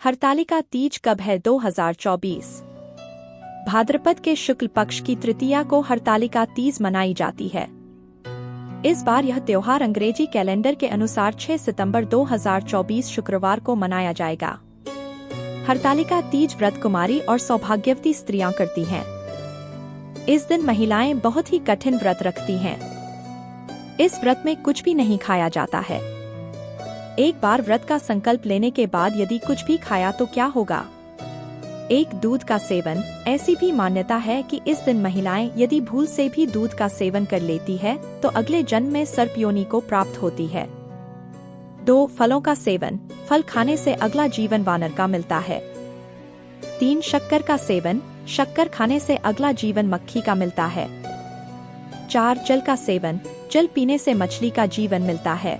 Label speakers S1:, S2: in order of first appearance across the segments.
S1: हरतालिका तीज कब है? 2024 भाद्रपद के शुक्ल पक्ष की तृतीया को हरतालिका तीज मनाई जाती है। इस बार यह त्योहार अंग्रेजी कैलेंडर के अनुसार 6 सितंबर 2024 शुक्रवार को मनाया जाएगा। हरतालिका तीज व्रत कुमारी और सौभाग्यवती स्त्रियां करती हैं। इस दिन महिलाएं बहुत ही कठिन व्रत रखती हैं। इस व्रत में कुछ भी नहीं खाया जाता है। एक बार व्रत का संकल्प लेने के बाद यदि कुछ भी खाया तो क्या होगा? एक, दूध का सेवन। ऐसी भी मान्यता है कि इस दिन महिलाएं यदि भूल से भी दूध का सेवन कर लेती है तो अगले जन्म में सर्प योनि को प्राप्त होती है। 2, फलों का सेवन। फल खाने से अगला जीवन वानर का मिलता है। 3, शक्कर का सेवन। शक्कर खाने से अगला जीवन मक्खी का मिलता है। 4, जल का सेवन। जल पीने से मछली का जीवन मिलता है।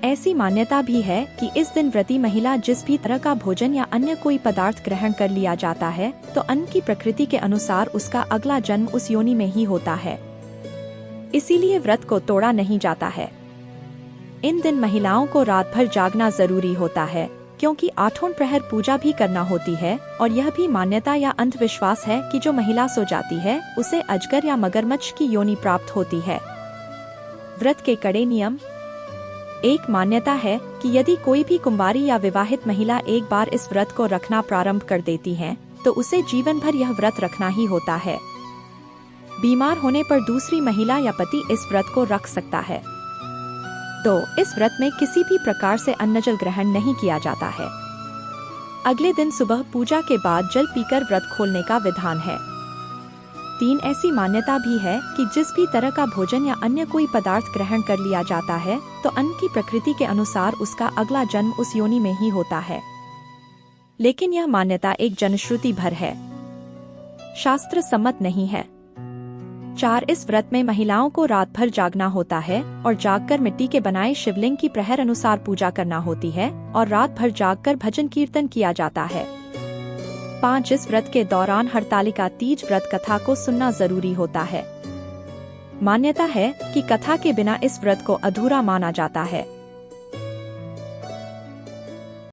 S1: ऐसी मान्यता भी है कि इस दिन व्रती महिला जिस भी तरह का भोजन या अन्य कोई पदार्थ ग्रहण कर लिया जाता है तो अन्न की प्रकृति के अनुसार उसका अगला जन्म उस योनि में ही होता है। इसीलिए व्रत को तोड़ा नहीं जाता है। इन दिन महिलाओं को रात भर जागना जरूरी होता है क्योंकि 8 प्रहर पूजा भी करना होती है और यह भी मान्यता या अंधविश्वास है कि जो महिला सो जाती है उसे अजगर या मगरमच्छ की योनि प्राप्त होती है। व्रत के कड़े नियम। एक मान्यता है कि यदि कोई भी कुंवारी या विवाहित महिला एक बार इस व्रत को रखना प्रारंभ कर देती है तो उसे जीवन भर यह व्रत रखना ही होता है। बीमार होने पर दूसरी महिला या पति इस व्रत को रख सकता है। 2, इस व्रत में किसी भी प्रकार से अन्नजल ग्रहण नहीं किया जाता है। अगले दिन सुबह पूजा के बाद जल पीकर व्रत खोलने का विधान है। 3, ऐसी मान्यता भी है कि जिस भी तरह का भोजन या अन्य कोई पदार्थ ग्रहण कर लिया जाता है तो अन्न की प्रकृति के अनुसार उसका अगला जन्म उस योनि में ही होता है। लेकिन यह मान्यता एक जनश्रुति भर है, शास्त्र सम्मत नहीं है। 4, इस व्रत में महिलाओं को रात भर जागना होता है और जागकर मिट्टी के बनाए शिवलिंग की प्रहर अनुसार पूजा करना होती है और रात भर जागकर भजन कीर्तन किया जाता है। 5, इस व्रत के दौरान हरतालिका तीज व्रत कथा को सुनना जरूरी होता है। मान्यता है कि कथा के बिना इस व्रत को अधूरा माना जाता है।